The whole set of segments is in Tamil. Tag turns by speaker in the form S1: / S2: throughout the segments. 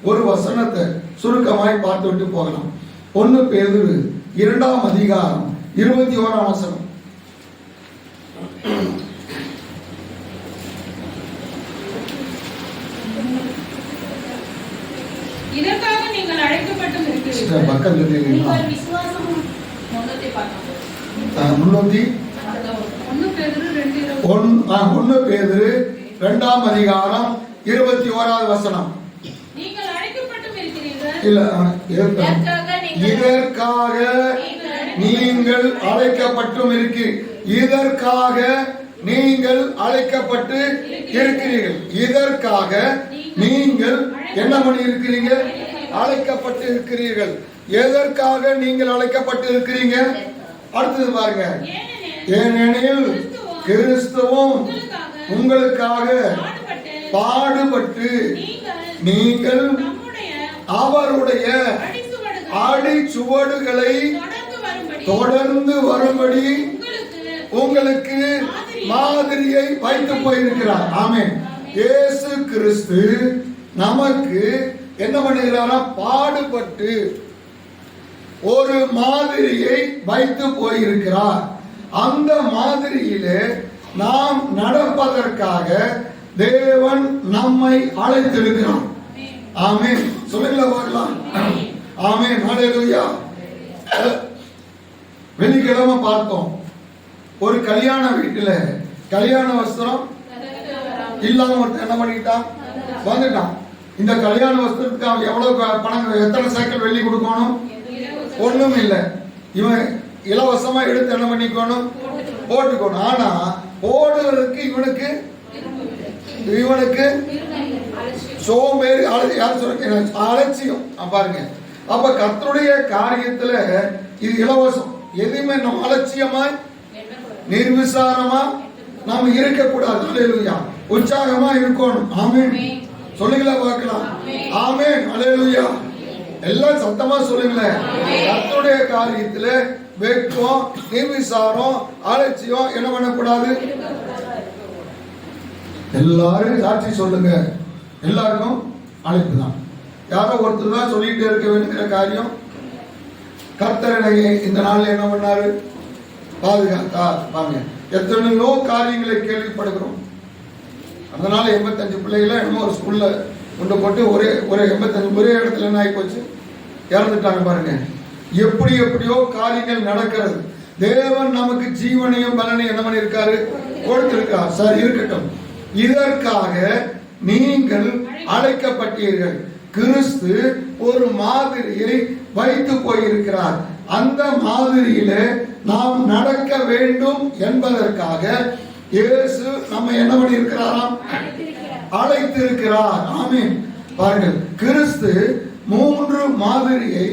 S1: ஒரு வசனத்தை சுருக்கமாய் பார்த்துவிட்டு போகலாம். 1 பேதுரு 2ஆம் அதிகாரம் 21ஆம் வசனம்.
S2: இதற்காக நீங்கள் அழைக்கப்பட்டும் இருக்கிறீர்கள்.
S1: பக்கத்துல
S2: நீங்கள் விசுவாசமும் முன்னத்தை பார்த்தோம்.
S1: 1 பேதுரு 2ஆம் அதிகாரம் 21ஆவது வசனம்.
S2: நீங்கள் அழைக்கப்பட்டும் இருக்கிறீர்கள்.
S1: இல்ல, இதற்காக நீங்கள் அழைக்கப்பட்டும் இதற்காக நீங்கள் அழைக்கப்பட்டு இருக்கிறீர்கள். இதற்காக நீங்கள் என்ன பண்ணி இருக்கிறீங்க? அழைக்கப்பட்டு இருக்கிறீர்கள். எதற்காக நீங்கள் அழைக்கப்பட்டு இருக்கிறீங்க? அடுத்தது பாருங்க. ஏனெனில் கிறிஸ்துவும் உங்களுக்காக பாடுபட்டு நீங்கள் அவருடைய அடிச்சுவடுகளை தொடர்ந்து வரும்படி உங்களுக்கு மாதிரியை வைத்து போயிருக்கிறார். ஆமென். இயேசு கிறிஸ்து நமக்கு என்ன பண்ணுகிறாரா? பாடுபட்டு ஒரு மாதிரியை வைத்து போயிருக்கிறார். அந்த மாதிரியிலே நாம் நடப்பதற்காக தேவன் நம்மை அழைத்திருக்கிறார். ஆமென். சொல்லுங்களா பார்க்கலாம். ஆமென். ஹல்லேலூயா. வெள்ளிக்கிழமை பார்த்தோம், ஒரு கல்யாண வீட்டுல கல்யாண வஸ்திரம் இல்லாம ஒருத்தர் என்ன பண்ணிட்டான்? வந்துட்டான். இந்த கல்யாண வஸ்திரத்துக்கு அவன் எவ்வளவு பணம், எத்தனை சைக்கிள் வெள்ளி கொடுக்கணும்? ஒண்ணும் இல்லை. இவன் இலவசமா எடுத்து என்ன பண்ணிக்கணும்? போட்டுக்கணும். ஆனா போடுவதற்கு இவனுக்கு சோம்பேறி, யார் சொல்ற அலட்சியம். பாருங்க, அப்ப கர்த்தருடைய காரியத்துல இது இலவசம். எதுவுமே நம்ம அலட்சியமாய் நிர்விசாரமா நாம இருக்கக்கூடாது. ஹல்லேலூயா. உற்சாகமா இருக்கணும். ஆமென். சொல்லுங்களா பார்க்கலாம். ஆமென். ஹல்லேலூயா. எல்லாம் சத்தமா சொல்லுங்களேன். கர்த்தருடைய காரியத்துல வெட்கம், நிர்விசாரம், அலட்சியம் என்ன பண்ணக்கூடாது? எல்லாரும் சாட்சி சொல்லுங்க. எல்லாருக்கும் அழைப்பு தான். யாரோ ஒருத்தர் தான் சொல்லிட்டு இருக்க வேண்டிய காரியம். கர்த்தர் இந்த நாள்ல என்ன பண்ணாரு? பாதுகாத்தார். பாருங்க, எத்தனையோ காரியங்களை கேள்விப்படுகிறோம். அதனால 85 பிள்ளைகளை என்னமோ ஒரு ஸ்கூல்ல கொண்டு போட்டு ஒரே 85 ஒரே இடத்துல என்ன ஆகி போச்சு? இறந்துட்டாங்க. பாருங்க, எப்படியோ காரியங்கள் நடக்கிறது. தேவன் நமக்கு ஜீவனையும் பலனையும் என்ன பண்ணிருக்காரு? கொடுத்திருக்கார். சரி, இருக்கட்டும். இதற்காக நீங்கள் அழைக்கப்பட்டீர்கள். கிறிஸ்து ஒரு மாதிரியை வைத்து போயிருக்கிறார். அந்த மாதிரியில நாம் நடக்க வேண்டும் என்பதற்காக இயேசு நம்ம என்ன பண்ணியிருக்கிறாராம்? அழைத்திருக்கிறார். ஆமென். பாருங்கள், கிறிஸ்து 3 மாதிரியை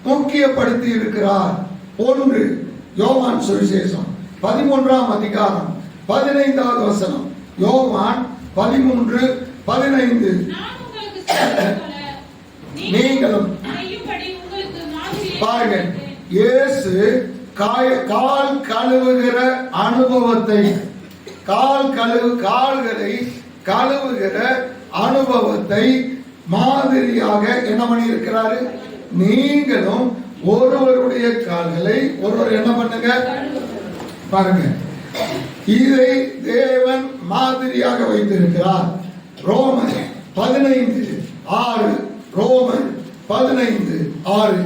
S1: முக்கியப்படுத்தி இருக்கிறார். 1, யோவான் சுவிசேஷம் 13ஆம் அதிகாரம் 15வது வசனம். யோவான் 13:15. நீங்களும் பாருங்க, இயேசு கால் கழுவுகிற அனுபவத்தை, கால்களை கழுவுகிற அனுபவத்தை மாதிரியாக என்ன பண்ணி இருக்கிறாரு? நீங்களும் ஒருவருடைய கால்களை ஒருவர் என்ன பண்ணுங்க? பாருங்க, இதை தேவன் மாதிரியாக வைத்திருக்கிறார். ரோமர் 15:6. ரோமர் 15:6.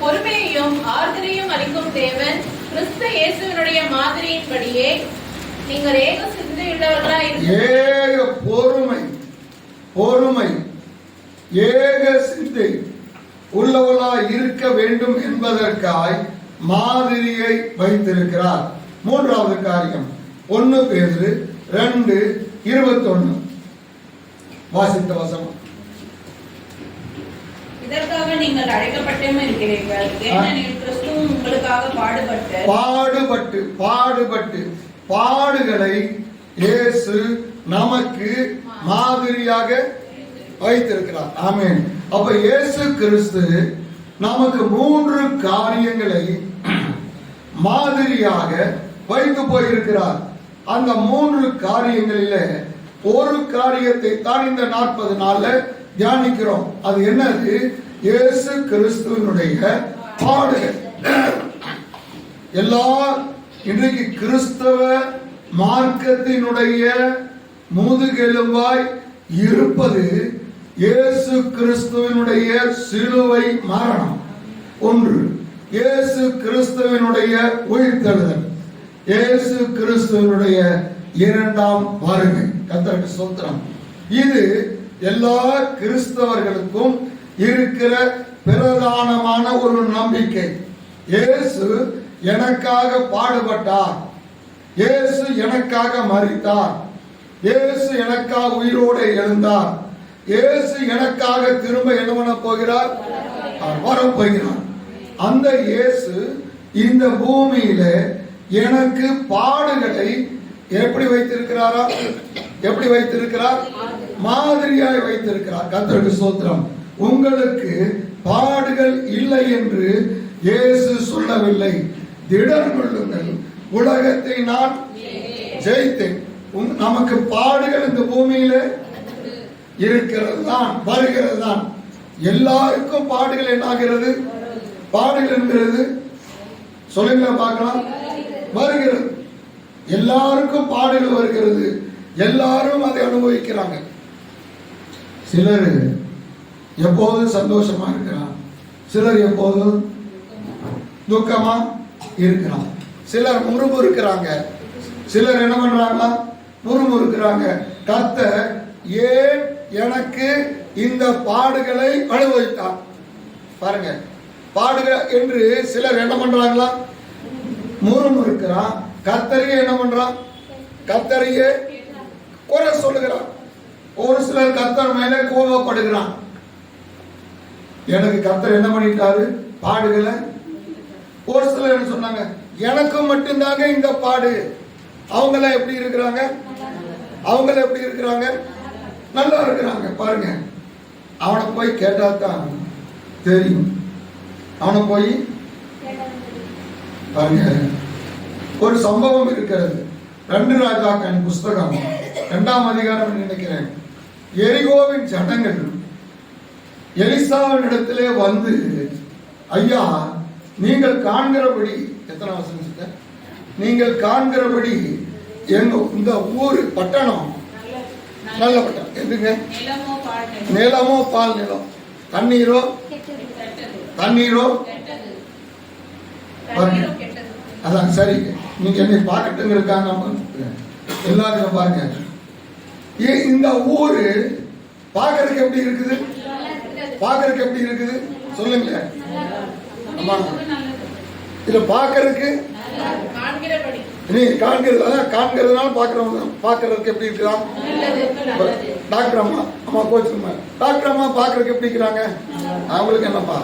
S2: பொறுமையையும் ஆறுதலையும் அளிக்கும் தேவன் கிறிஸ்து இயேசுவினுடைய மாதிரியின்படியே நீங்கள் ஏக சிந்தையுள்ளவர்களாய்
S1: பொறுமை ஏக சிந்தை உள்ளவர்களாய் இருக்க வேண்டும் என்பதற்காய் மாதிரியை வைத்திருக்கிறார். 3வது காரியம் 1 பேதுரு 2:21. வாசித்த வசனம்.
S2: இதற்காக நீங்கள் அழைக்கப்பட்டும் இருக்கிறீர்கள். ஏனெனில் கிறிஸ்து உங்களுக்காக பாடுபட்டு பாடுகளை இயேசு நமக்கு மாதிரியாக வைத்திருக்கிறார். ஆமென். அப்ப இயேசு கிறிஸ்து நமக்கு 3 காரியங்களை மாதிரியாக வைத்து போயிருக்கிறார்.
S1: அந்த 3 காரியங்களிலே ஒரு காரியத்தை தான் இந்த 40 நாள்ல தியானிக்கிறோம். அது என்னது? இயேசு கிறிஸ்துவினுடைய பாடுகள். எல்லா இன்றைக்கு கிறிஸ்தவ மார்க்கத்தினுடைய முதுகெலும்பாய் இருப்பது இயேசு கிறிஸ்துவினுடைய சிலுவை மரணம் ஒன்று, இயேசு கிறிஸ்துவினுடைய உயிர்த்தெழுதல், இயேசு கிறிஸ்துவினுடைய 2ஆம் வருகை. கர்த்தருக்கு ஸ்தோத்திரம். இது எல்லா கிறிஸ்தவர்களுக்கும் இருக்கிற பிரதானமான ஒரு நம்பிக்கை. இயேசு எனக்காக பாடுபட்டார், இயேசு எனக்காக மரித்தார், இயேசு எனக்காக உயிரோடு எழுந்தார், இயேசு எனக்காக திரும்ப என்ன பண்ண போகிறார்? வரப்போகிறார். அந்த இயேசு இந்த பூமியில எனக்கு பாடுகளை எப்படி வைத்திருக்கிறாரா? எப்படி வைத்திருக்கிறார்? மாதிரியாய் வைத்திருக்கிறார். கர்த்தருக்கு ஸ்தோத்திரம். உங்களுக்கு பாடுகள் இல்லை என்று இயேசு சொல்லவில்லை. திடன் கொள்ளுங்கள், உலகத்தை நான் ஜெயித்தேன். நமக்கு பாடுகள் இந்த பூமியில இருக்கிறது தான், வருகிறது தான். எல்லாருக்கும் பாடுகள் என்னாகிறது? பாடுகள் என்கிறது சொல்லுங்க பார்க்கலாம். வருகிறது, எல்லாருக்கும் பாடுகள் வருகிறது, எல்லாரும் அதை அனுபவிக்கிறாங்க. சிலர் எப்போதும் சந்தோஷமா இருக்கிறார், சிலர் எப்போதும் துக்கமா இருக்கிறார், சிலர் முறுமுறுக்கிறாங்க, சிலர் என்ன பண்றாங்க? முறுமுறுக்கிறாங்க. கர்த்தர் ஏன் எனக்கு இந்த பாடுகளை அனுபவித்தார்? பாருங்க, பாடுகள் என்று சிலர் என்ன பண்றாங்களா? முறுமுறுக்கிறான். கர்த்தரையே என்ன பண்றான்? கர்த்தரையே குறை சொல்லுகிறான். ஒரு சிலர் கர்த்தர் மேல கோபப்படுகிறான். எனக்கு கர்த்தர் என்ன பண்ணிட்டாரு? பாடுகளை. ஒரு சிலர் என்ன சொன்னாங்க? எனக்கு மட்டும்தாங்க இந்த பாடு. அவங்கள எப்படி இருக்கிறாங்க? அவங்கள எப்படி இருக்கிறாங்க? நல்லா இருக்கிறாங்க. பாருங்க, அவனை போய் கேட்டா தான் தெரியும். அவனை போய் பாருங்க. ஒரு சம்பவம் இருக்கிறது. 2 ராஜாக்களின் புஸ்தகம் 2ஆம் அதிகாரம் நினைக்கிறேன். எரிகோவின் ஜனங்கள் எலிசாவின் இடத்திலே வந்து, ஐயா, நீங்கள் காண்கிறபடி, எத்தனை வசனம் சொல்ல, நீங்கள் காண்கிறபடி எங்க இந்த ஊர் பட்டணம் நல்ல பட்டணம் எதுங்க? நிலமோ பால் நிலம், தண்ணீரோ தண்ணீரோ அதான் சரி. நீங்க என்னை பார்க்கட்டுங்க இருக்காங்க எல்லாரும் பாருங்க. இந்த ஊரு பார்க்கறதுக்கு எப்படி இருக்குது? பார்க்கறதுக்கு எப்படி இருக்குது சொல்லுங்க. ஆமா, இதுல பார்க்கறதுக்கு நீ காண்கிறது, அதான் காண்கிறதுனால பார்க்கறவங்க பார்க்கறதுக்கு எப்படி இருக்கிறான்? டாக்டர் அம்மா, அம்மா கோச்சுமா, டாக்டர் அம்மா பார்க்கறதுக்கு எப்படி இருக்கிறாங்க? அவங்களுக்கு என்னப்பா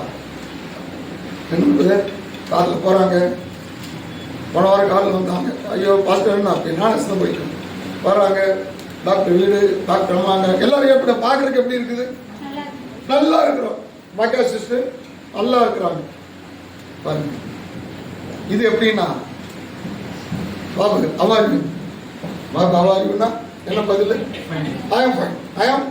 S1: என்ன காலில் போறாங்க. போன வாரம் காலில் வந்தாங்க. ஐயோ பார்க்கறேன்னா அப்படி நான் போயிட்டேன். வராங்க, டாக்டர் வீடு, டாக்டர் அம்மாங்க, எல்லாரும் எப்படி பார்க்கறதுக்கு எப்படி இருக்குது? நல்லா இருக்கிறோம். பாக்கா சிஸ்டர் நல்லா இருக்கிறாங்க. பாருங்க, இது எப்படின்னா பாபு அவாரி பாபு அவாரின்னா என்ன பதில்? ஐயம் ஃபைன், ஐயம்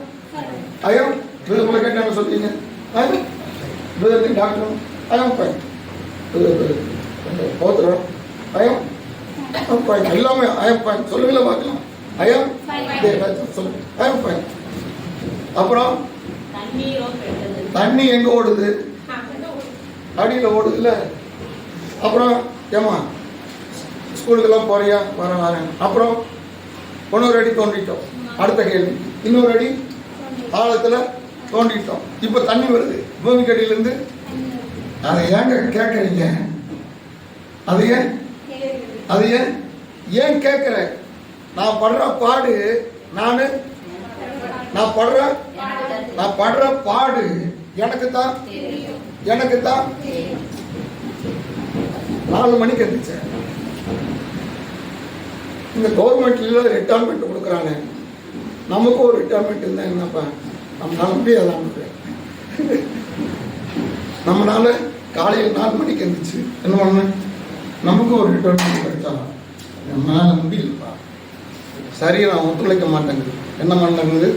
S1: ஐயம் உங்களை கேட்டு என்ன சொல்றீங்க? டாக்டர் ஐயம் ஃபைன், போத்துறோம் ஐயம் ஃபைன், எல்லாமே ஐயம் ஃபைன் சொல்லுங்களா பார்க்கலாம். ஐயம் சொல்லுங்க, ஐயம் ஃபைன். அப்புறம் தண்ணி எங்க ஓடுது? அடியில் ஓடுதுல்ல. அப்புறம் ஏமா ஸ்கூலுக்கெல்லாம் போறியா? வரேன். அப்புறம் 1 அடி தோண்டிட்டோம். அடுத்த கேள்வி, இன்னொரு அடி ஆழத்துல தோண்டிட்டோம். இப்ப தண்ணி வருது பூமிக்கு அடியிலிருந்து. அதை ஏங்க கேட்கறீங்க? அது ஏன் கேட்கிற? நான் படுற பாடு, நான் படுற பாடு எனக்கு தான் 4 மணிக்கு இருந்துச்சு. இந்த கவர்மெண்ட்ல ரிட்டைர்மெண்ட் கொடுக்குறாங்க. நமக்கும் ஒரு ரிட்டைர்மெண்ட் இருந்தா என்னப்பா? நம்மளால முடியாது. நம்மளால காலையில் 4 மணிக்கு இருந்துச்சு என்ன பண்ண, நமக்கும் ஒரு ரிட்டைர்மெண்ட் கிடைச்சாலும் நம்மளால முடியலப்பா. சரீரம் ஒத்துழைக்க மாட்டேங்குது. என்ன மாட்டேங்குது?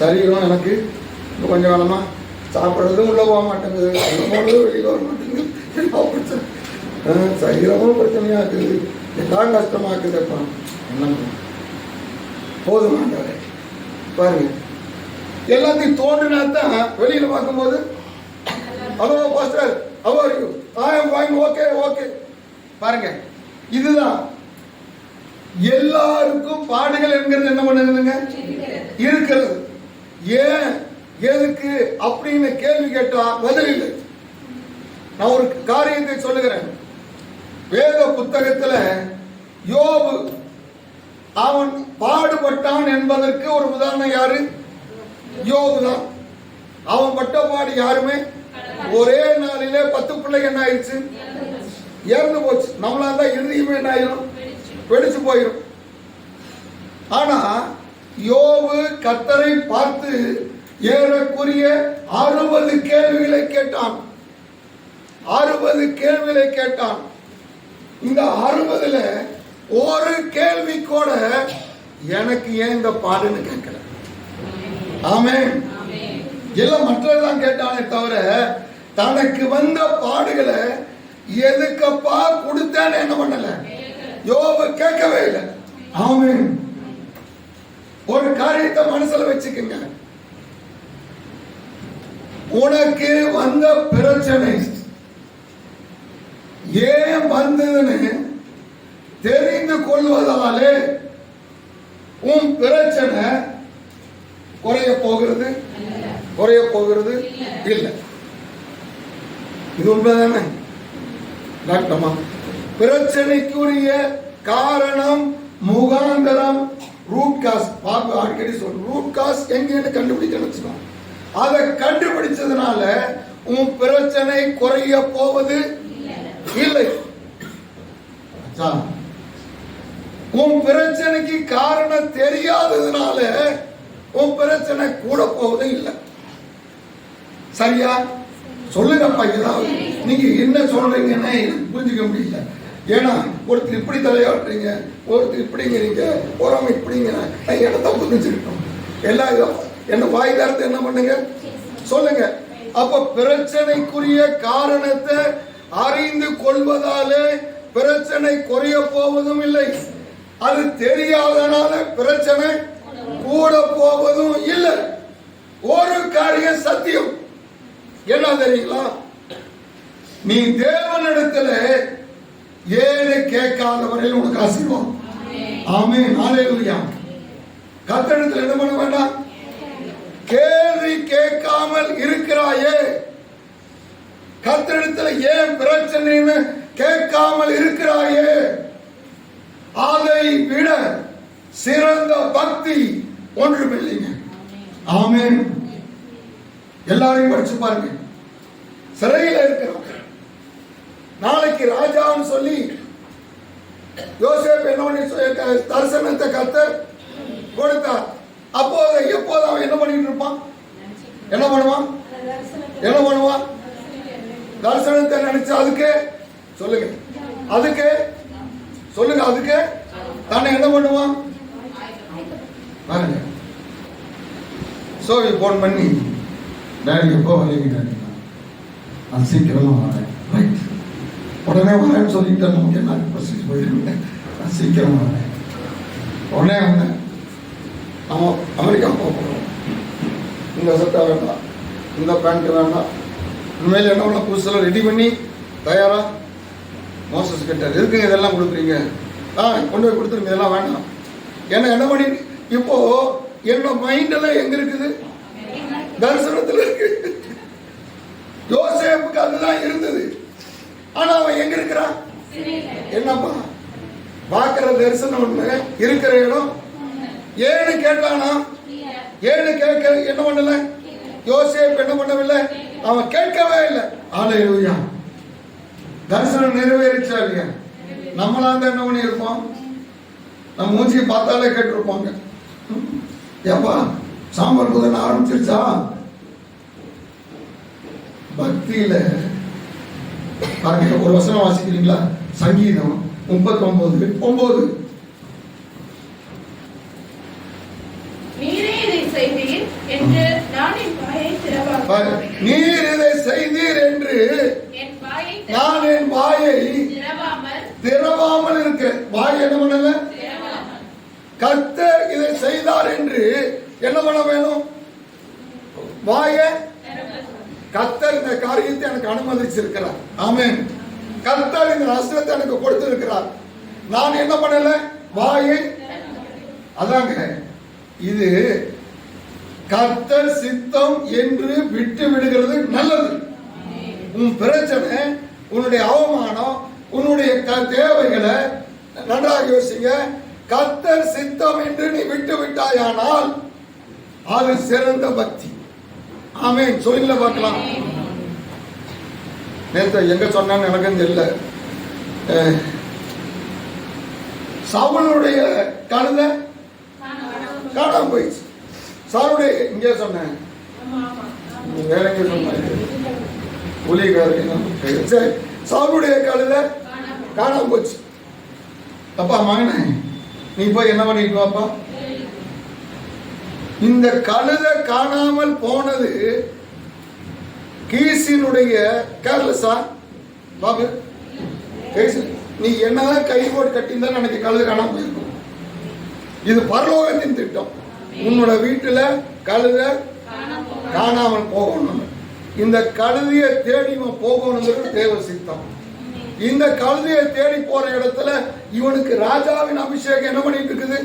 S1: சரீரம் எனக்கு கொஞ்சம் காலமா சாப்பிட்றதும் உள்ள போக மாட்டேங்குது, போனதும் வெளியில் வர மாட்டேங்குது, எல்லாம் பிரச்சனை. சரீரமும் பிரச்சனையா இருக்குது, எல்லாம் கஷ்டமா இருக்குது. அப்பா என்ன போதுமாண்டவரே பாருங்க, எல்லாத்தையும் தோன்றினா தான் வெளியில பார்க்கும்போது hello pastor how are you, I am fine, okay okay. பாருங்க, இதுதான் எல்லாருக்கும் பாடுகள் என்கிறது என்ன பண்ணுதுங்க இருக்கிறது. ஏன் எதுக்கு அப்படின்னு கேள்வி கேட்டா பதில் இல்லை. நான் ஒரு காரியத்தை சொல்லுகிறேன். வேத புத்தகத்துல யோபு அவன் பாடுபட்டான் என்பதற்கு ஒரு உதாரணம் யாரு? யோபு தான். அவன் பட்ட பாடு யாருமே ஒரே நாளிலே 10 பிள்ளைங்க என்ன ஆயிடுச்சு? இறந்து போச்சு. நம்மளா தான் இறுதியுமே என்ன ஆயிரும்? வெடிச்சு போயிரும். ஆனா யோபு கர்த்தரை பார்த்து ஏறக்குரிய 60 கேள்விகளை கேட்டான். 60 கேள்விகளை கேட்டான். இந்த 60ல ஒரு கேள்வி கூட எனக்கு ஏன் இந்த பாடுன்னு கேட்கல. ஆமென். எல்லாம் மற்றதான் கேட்டானே தவிர தனக்கு வந்த பாடுகளை எதுக்கப்பா கொடுத்தேன்னு என்ன பண்ணல யோபு கேட்கவே இல்லை. ஆமென். ஒரு காரியத்தை மனசுல வச்சுக்கங்க. உனக்கு வந்த பிரச்சனை ஏன் வந்ததுன்னு தெரிந்து கொள்வதாலே உன் பிரச்சனை குறைய போகிறது இல்லை. இது உண்மைதானே டாக்டர்மா? பிரச்சனைக்குரிய காரணம் முகாந்தரம் ரூட் காஸ். பாபு அடிக்கடி சொல்ற ரூட் காஸ் எங்கன்னு கண்டுபிடிக்கணும். அதை கண்டுபிடிச்சதுனால உன் பிரச்சனை குறைய போவது இல்லை. உன் பிரச்சனைக்கு காரணம் தெரியாததுனால உன் பிரச்சனை கூட போவது இல்லை. சரியா? சொல்லுங்கப்பா. ஏதாவது நீங்க என்ன சொல்றீங்கன்னு எனக்கு புரிஞ்சுக்க முடியல. ஏன்னா ஒருத்தர் இப்படி தலையாட்டுறீங்க, ஒருத்தர் இப்படிங்கிறீங்க, ஒருவங்க இப்படிங்கிற இடத்த புரிஞ்சுக்கிட்டோம். எல்லா என்ன வாய் தரத்தை என்ன பண்ணுங்க சொல்லுங்க. அப்ப பிரச்சனைக்குரிய காரணத்தை அறிந்து கொள்வதாலே பிரச்சனை குறைய போவதும் இல்லை. அது தெரியாதனால பிரச்சனை கூட போவதும் இல்லை. ஒரு காரியம் சத்தியம் என்ன தெரியுங்களா? நீ தேவனிடத்துல ஏழு கேட்காத வரையில் உனக்கு ஆசீர்வாதம். ஆமென். ஹல்லேலூயா. கர்த்தரிடத்தில் என்ன பண்ண வேண்டாம்? கேள்வி கேட்காமல் இருக்கிறாயே, கர்த்தரிடத்தில் ஏன் பிரச்சனைன்னு கேட்காமல் இருக்கிறாயே, அதை விட சிறந்த பக்தி ஒன்றுமில்லைங்க. ஆமென். எல்லாரையும் படிச்சு பாருங்க. சிறையில் இருக்கிறோம். நாளைக்கு ராஜான்னு சொல்லி யோசேப்பு என்ன பண்ணி தரிசனத்தை கர்த்தர் கொடுத்தார். அப்போது எப்போது அவன் என்ன பண்ணிட்டு இருப்பான்? என்ன பண்ணுவான்? தரிசனத்தை நினைச்சு அதுக்கு சொல்லுங்க, அதுக்கு தானே என்ன பண்ணுவான் பாருங்க. சோவி போன் பண்ணி டாடி எப்போ வரீங்க டாடி, நான் சீக்கிரமா வரேன். ரைட், உடனே வரேன்னு சொல்லிட்டு நமக்கு என்ன ப்ரொசீஜர் போயிருக்கேன். நான் சீக்கிரமா வரேன். உடனே வந்தேன். நம்ம அமெரிக்கா போகிறோம். இந்த சட்டை வேண்டாம், இந்த பேண்ட் வேண்டாம், இனிமேல் என்ன பண்ண புதுசெல்லாம் ரெடி பண்ணி தயாரா. மோசஸ் கேட்டார், எதுக்குங்க இதெல்லாம் கொடுக்குறீங்க? கொண்டு போய் கொடுத்துருங்க, இதெல்லாம் வேண்டாம். ஏன்னா என்ன பண்ணி இப்போ என்னோட மைண்ட் எல்லாம் எங்க இருக்குது? தரிசனத்தில் இருக்கு. யோசேப்புக்கு அதுதான் இருந்தது. ஆனா அவன் எங்க இருக்கிறான்? என்னப்பா பாக்குற தரிசனம் ஒண்ணு, இருக்கிற இடம் ஏன்னு கேட்டானா? ஏன்னு கேட்க என்ன பண்ணல யோசேப்பு? என்ன பண்ணவில்லை? அவன் கேட்கவே இல்லை. ஹல்லேலூயா. தரிசனம் நிறைவேறிச்சா இல்லையா? நம்மளா தான் என்ன பண்ணி இருப்போம்? நம்ம மூஞ்சியை பார்த்தாலே கேட்டிருப்பாங்க, ஏப்பா சாம்பார் புதன் ஆரம்பிச்சிருச்சா? பக்தியில பாருங்க, ஒரு வசனம் வாசிக்கிறீங்களா? சங்கீதம் 39:9.
S2: செய்தீர் என்று நான் என் வாயை திறவாமல்
S1: நீர் இதை செய்தீர் என்று
S2: என் வாயை
S1: நான் என் வாயை திறவாமல் இருக்கிறேன். வாய் என்ன பண்ணல? கர்த்தர் இதை செய்தார் என்று என்ன பண்ண வேணும்? வாய கர்த்தர் இந்த காரியத்தை எனக்கு அனுமதிச்சிருக்கிறார். ஆமென். கர்த்தர் இந்த வசனத்தை எனக்கு கொடுத்திருக்கிறார். நான் என்ன பண்ணல? வாயை. அதாங்க இது கர்த்தர் சித்தம் என்று விட்டு விடுகிறது நல்லது. உன் பிரச்சனை, உன்னுடைய அவமானம், உன்னுடைய தேவைகளை நன்றாக யோசிங்க. கர்த்தர் சித்தம் என்று நீ விட்டு விட்டாயானால் அது சிறந்த பக்தி. ஆமென். சொல்லுங்கள பார்க்கலாம். நேற்று எங்க சொன்னான்னு எனக்கு தெரியல. சவுலுடைய கழுதை காணாம போயிடுச்சு. சவுளுடைய இங்கே சொன்னேன், வேற எங்க சொன்னேன், சவுளுடைய கழுதை காணாம போச்சு. அப்பா மகனே, நீ போய் என்ன பண்ணிட்டு வாப்பா. இந்த கழுதை காணாமல் போனது கீசினுடைய கேர்லெஸ்ஸா பாபு? நீ என்னதான் கை போட்டு கட்டியிருந்தா எனக்கு கழுதை காணாம போயிருக்கும். இது பரலோகத்தின் திட்டம். உன்னோட வீட்டுல கழுதை காணாமல் போகணும். இந்த கழுதையை தேடி போகணுங்கிறது தேவ சித்தம். இந்த கழுதையை தேடி போற இடத்துல இவனுக்கு ராஜாவின் அபிஷேகம் என்ன பண்ணிட்டு இருக்குது?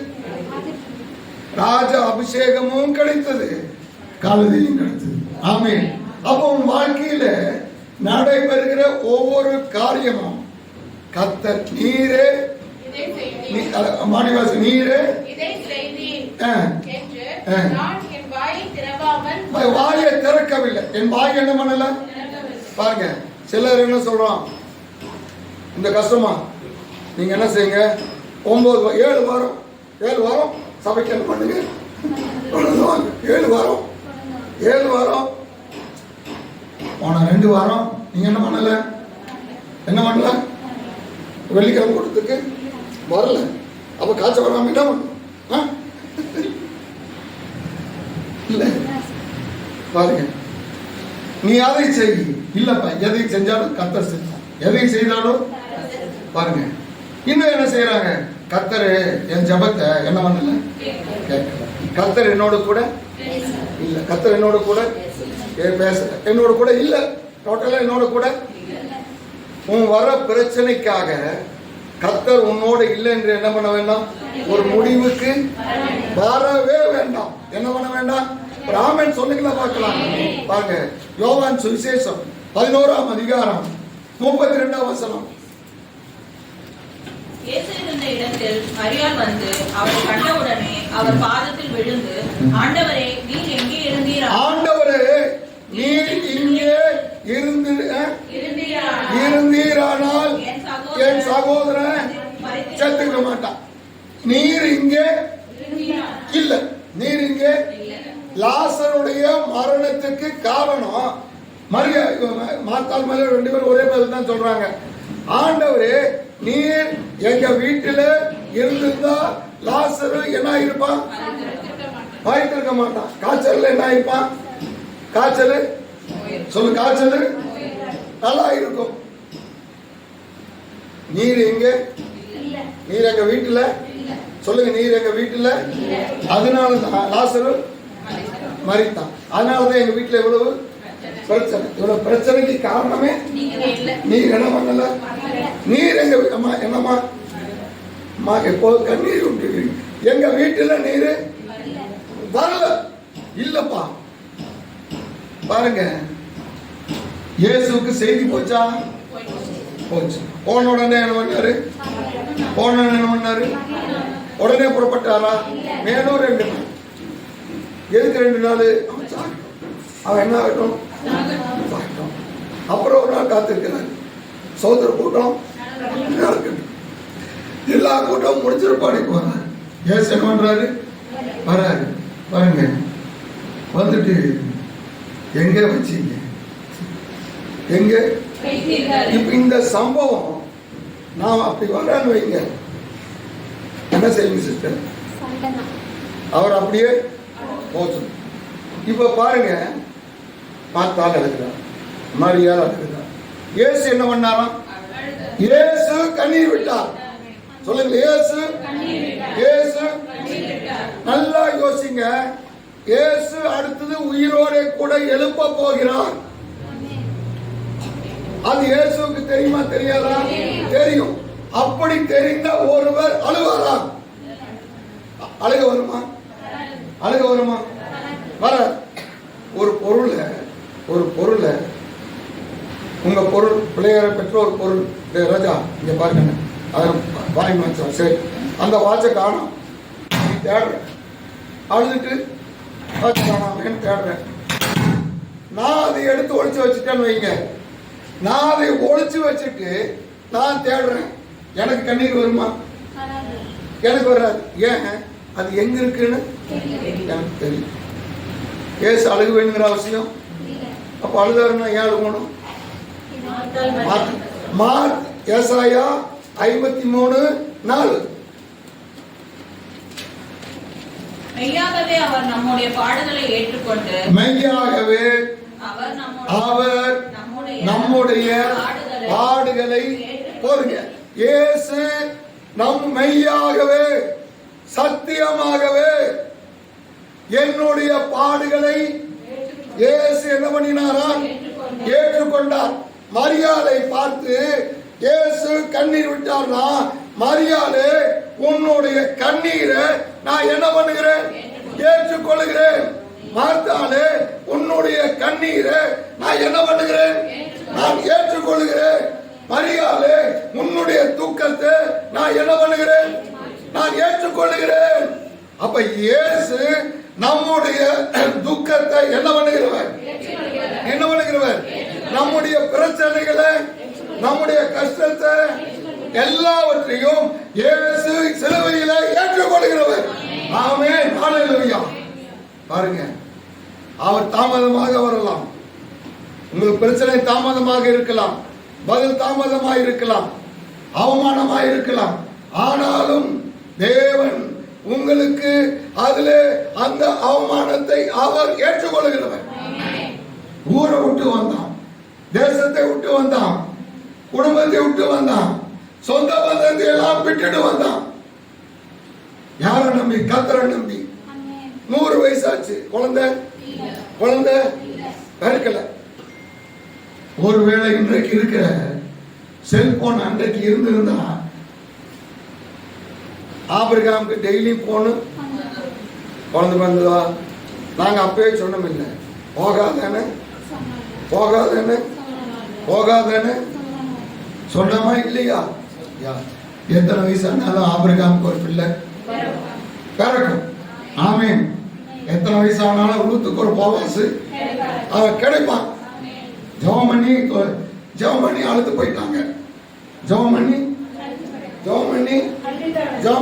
S1: ராஜா அபிஷேகமும் கிடைத்தது, கழுதையும் கிடைத்தது. ஆமென். அப்போ உன் வாழ்க்கையில நடைபெறுகிற ஒவ்வொரு காரியமும் கர்த்தர் நீரே மாணிவாசி நீரே வாயை திறக்கவில்லை. என் வாய் என்ன பண்ணல பாருங்க. சிலர் என்ன சொல்றான், இந்த கஷ்டமா நீங்க என்ன செய்யுங்க, 7 வாரம் சபைக்கு என்ன பண்ணுங்க, 7 வாரம் போன 2 வாரம் நீங்க என்ன பண்ணல வெள்ளிக்கிழமை கொடுத்துக்கு வரல. அப்ப காய்ச்சல் வராம என்ன பண்ணும்? இல்ல பாருங்க, நீ அதை செய். இல்லப்பா, எதை செஞ்சாலும் கர்த்தர் செஞ்சான். எதை செய்தாலும் பாருங்க. இன்னும் என்ன செய்யறாங்க? கர்த்தர் என் ஜபத்தை என்ன பண்ணல கேட்கல. கர்த்தர் என்னோட கூட இல்ல. கர்த்தர் என்னோட கூட பேசல. என்னோட கூட இல்ல. டோட்டலா என்னோட கூட. உன் வர பிரச்சனைக்காக கர்த்தர் உன்னோட இல்லை என்று என்ன பண்ண வேண்டாம்? ஒரு முடிவுக்கு வரவே வேண்டாம். என்ன பண்ண வேண்டாம்? ஆமென் சொல்லுங்களா பார்க்கலாம். பாருங்க, யோவான் சுவிசேஷம் 11ஆம் அதிகாரம் 32ஆம் வசனம்.
S2: இயேசு இருந்த இடத்தில் மரியாள் வந்து அவரை கண்டவுடனே அவர் பாதத்தில் விழுந்து, ஆண்டவரே, நீர் எங்கே இருந்தீரா?
S1: ஆண்டவரே, நீர் இங்கே இருந்தீரானால் என் சகோதரன் செத்துக்க மாட்டான். நீர் இங்கே இல்ல. நீர் இங்கே. லாசருடைய மரணத்துக்கு காரணம் மார்த்தாள் மேல 2 பேரும் ஒரே பேர் தான் சொல்றாங்க. ஆண்டவரே, நீர் எங்க வீட்டுல இருந்திருந்தா லாசரு என்ன இருப்பான்? வாய்த்திருக்க மாட்டான். காய்ச்சல் என்ன இருப்பான்? காய்ச்சல் சொல்லு, காய்ச்சல் நல்லா இருக்கும். நீர் எங்க? நீர் எங்க வீட்டுல சொல்லுங்க. நீர் எங்க வீட்டுல. அதனாலதான் லாசரு மரித்தான். அதனாலதான் எங்க வீட்டுல இவ்வளவு பிரச்சனை. இவ்வளவு பிரச்சனைக்கு காரணமே நீர் என்ன பண்ணல. நீர் எங்க என்னமா எப்போது கண்ணீர் விட்டு எங்க வீட்டுல நீர் வரல. இல்லப்பா பாருங்க, இயேசுக்கு செய்தி போச்சா? போச்சு. போன உடனே என்ன பண்ணாரு? உடனே புறப்பட்டாரா? மேலும் 2 நாள். எதுக்கு 2 நாள்? அவன் என்ன ஆகட்டும். அப்புறம் ஒரு நாள் காத்திருக்கிறார். சோதர கூட்டம் எல்லா கூட்டம் முடிச்சிருப்பாடி போறாரு. ஏசு என்ன பண்றாரு? வராரு. பாருங்க, வந்துட்டு எங்க வச்சீங்க? எங்க? இப்ப இந்த சம்பவம் நான் அப்படி வர்றான்னு வைங்க, என்ன செய்யுங்க சிஸ்டர்? அவர் அப்படியே போச்சு. இப்ப பாருங்க, பார்த்தால் அழுகிறார், மரியாதை அழுகிறார். இயேசு என்ன பண்ணாராம்? இயேசு கண்ணீர் விட்டார். சொல்லுங்க, இயேசு இயேசு. நல்லா யோசிங்க. இயேசு அடுத்தது உயிரோட கூட எழுப்ப போகிறார். அது இயேசுக்கு தெரியுமா தெரியாதா? தெரியும். அப்படி தெரிந்த ஒருவர் அழுவாரா? அழுக வருமா? அழுக வருமா? வர. ஒரு பொருளை உங்க பொருள் பிள்ளையார பெற்ற ஒரு பொருள், ராஜா இங்க பாருங்க, அதை வாங்கி வச்சோம். சரி, அந்த வாட்சை காணும், நீ தேடுற, அழுதுட்டு வாட்சை காணாமேன்னு தேடுறேன். நான் அதை எடுத்து ஒழிச்சு வச்சுட்டேன்னு வைங்க. நான் அதை ஒழிச்சு வச்சுட்டு நான் தேடுறேன், எனக்கு கண்ணீர் வருமா? எனக்கு வராது. ஏன்? அது எங்க இருக்குன்னு எனக்கு தெரியும். ஏசு அழுக வேணுங்கிற அவசியம்? அப்ப அழுதாருன்னா ஏன் அழுகணும்? ஏசாயா 53:4.
S2: மெய்யாகவே அவர் நம்முடைய பாடுகளை ஏற்றுக்கொண்டு,
S1: மெய்யாகவே அவர் நம்முடைய பாடுகளை போருங்க. இயேசு நம் மெய்யாகவே சத்தியமாகவே என்னுடைய பாடுகளை இயேசு என்ன பண்ணினாரா? ஏற்றுக்கொண்டார். மரியாதை பார்த்து இயேசு கண்ணீர் விட்டார்னா, மரியாதை உன்னுடைய கண்ணீரை நான் என்ன பண்ணுகிறேன்? ஏற்றுக்கொள்கிறேன். மார்த்தாலே உன்னுடைய கண்ணீரை நான் என்ன பண்ணுகிறேன்? நான் ஏற்றுக்கொள்கிறேன். மரியாதை உன்னுடைய துக்கத்தை நான் என்ன பண்ணுகிறேன்? நான் ஏற்றுக்கொள்கிறேன். அப்ப இயேசு நம்முடைய துக்கத்தை என்ன பண்ணுகிறவர்? என்ன பண்ணுகிறவர்? நம்முடைய பிரச்சனைகளை, நம்முடைய கஷ்டத்தை எல்லாவற்றையும் இயேசு சிலுவையில ஏற்றுக்கொள்கிறவர். ஆமென், ஹல்லேலூயா. பாருங்க, அவர் தாமதமாக வரலாம், உங்கள் பிரச்சனை தாமதமாக இருக்கலாம், பதில் தாமதமாக இருக்கலாம், அவமானமாக இருக்கலாம். ஆனாலும் தேவன் உங்களுக்கு அதுல அந்த அவமானத்தை அவர் ஏற்றுக்கொள்கிறவர். ஊரை விட்டு வந்தான், தேசத்தை விட்டு வந்தான், குடும்பத்தை விட்டு வந்தான், சொந்த பந்தத்தை எல்லாம் விட்டுட்டு வந்தான். யாரை நம்பி? கர்த்தரை நம்பி. 100 வயசாச்சு, குழந்தை பிறக்கல. ஒருவேளை இன்றைக்கு இருக்கிற செல்போன் அன்றைக்கு இருந்திருந்தா ஆபிரகாமுக்கு டெய்லி போனு குழந்தை பிறந்ததா? நாங்க அப்பவே சொன்னோம், இல்லை போகாதேன்னு சொன்னமா இல்லையா? எத்தனை வயசானாலும் ஆபிரகாமுக்கு ஒரு பிள்ளை பிறக்கும். ஆமீன். எத்தனை வயசானாலும் ரூத்துக்கு ஒரு போவாசு அவன் கிடைப்பான். ஜெபம் பண்ணி அழுத்து போயிட்டாங்க. ஜெபம்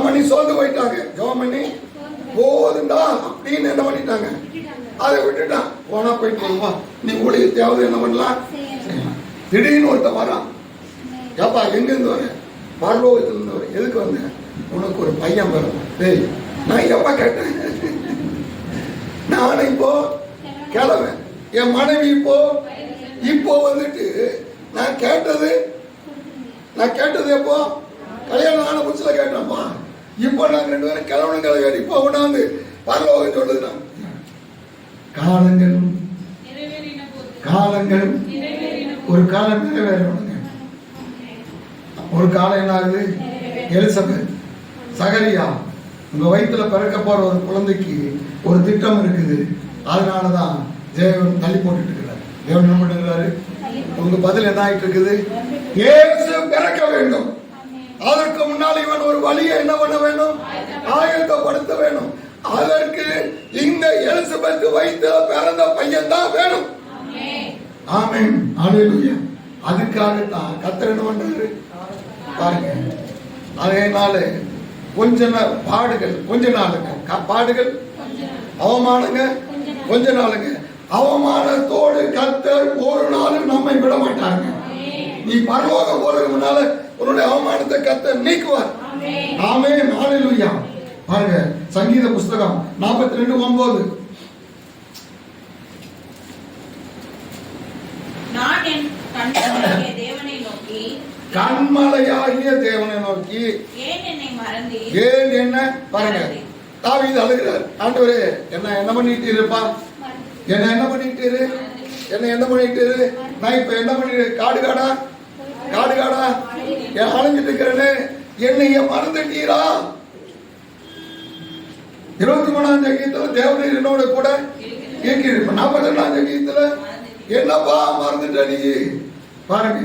S1: பண்ணி சோர்ந்து போயிட்டாங்க. ஜெபம் பண்ணி போதுண்டா அப்படின்னு என்ன பண்ணிட்டாங்க? அதை விட்டுட்டான். போனா போயிட்டு வருவா, நீ ஊழியத்தையாவது என்ன பண்ணலாம்? திடீர்னு ஒருத்தன் வரான். ஏப்பா எங்க இருந்து வர? பரலோகத்துல இருந்து வர. எதுக்கு வந்த? உனக்கு ஒரு பையன் வரும். டேய், நான் எப்ப கேட்டேன்? நானும் இப்போ கிளம்பேன். என் மனைவி இப்போ வந்துட்டு நான் கேட்டது எப்போ? கல்யாணம் ஆன புதுசுல கேட்டேன்ப்பா. இப்போ நாங்க 2 பேரும் கிளம்பணும். இப்போ உணாந்து பரலோகம் சொல்லுதான். காலங்கள் ஒரு காலம் நிறைவேறணுங்க. ஒரு காலம் என்ன ஆகுது? எலிசபெத், சகரியா, உங்க வயிற்றுல பிறக்க போற ஒரு குழந்தைக்கு ஒரு திட்டம் இருக்குது. அதனாலதான் தேவன் தள்ளி போட்டுட்டு இருக்கிறார். தேவன் என்ன பண்ணுகிறாரு? உங்க பதில் என்ன ஆயிட்டு இருக்குது? இயேசு பிறக்க வேண்டும். அதற்கு முன்னால் இவன் ஒரு வழியை என்ன பண்ண வேண்டும்? ஆயத்தப்படுத்த வேண்டும். அதற்கு இந்த எலிசபெத் வயிற்றுல பிறந்த பையன் தான் வேணும். ஆமென், ஹல்லேலூயா. அதுக்காகத்தான் கர்த்தர் என்ன பண்றாரு பாருங்க. அதனால கொஞ்ச நாளுங்க அவமானங்க, கொஞ்ச நாளுங்க அவமானத்தோடு கர்த்தர் ஒரு நாளும் நம்மை விட மாட்டாங்க. நீ பரலோகம் போறதுக்கு முன்னால உன்னுடைய அவமானத்தை கர்த்தர் நீக்குவார். ஆமென், ஹல்லேலூயா. பாருங்க, சங்கீத புஸ்தகம் 42:9.
S2: கண்மலையாகிய தேவனை நோக்கி,
S1: கண்மலையாகிய தேவனை நோக்கி,
S2: ஏன் என்னை மறந்தீர்?
S1: ஏன் என்ன பாருங்க, தாவீது அழுகிறார். ஆண்டவரே என்ன பண்ணிட்டு இருப்பா, என்ன பண்ணிட்டு இரு, என்ன பண்ணிட்டு இரு, நான் இப்ப என்ன பண்ணிட்டு காடு காடா அலைஞ்சிட்டு இருக்கிறேன்னு என்னைய மறந்துட்டீரா? 23ஆம் சங்கீதத்துல தேவரீர் என்னோட கூட இருக்கிற, இப்ப 42ஆம் சங்கீதத்துல என்னப்பா மறந்துட்ட நீ? பாருங்க,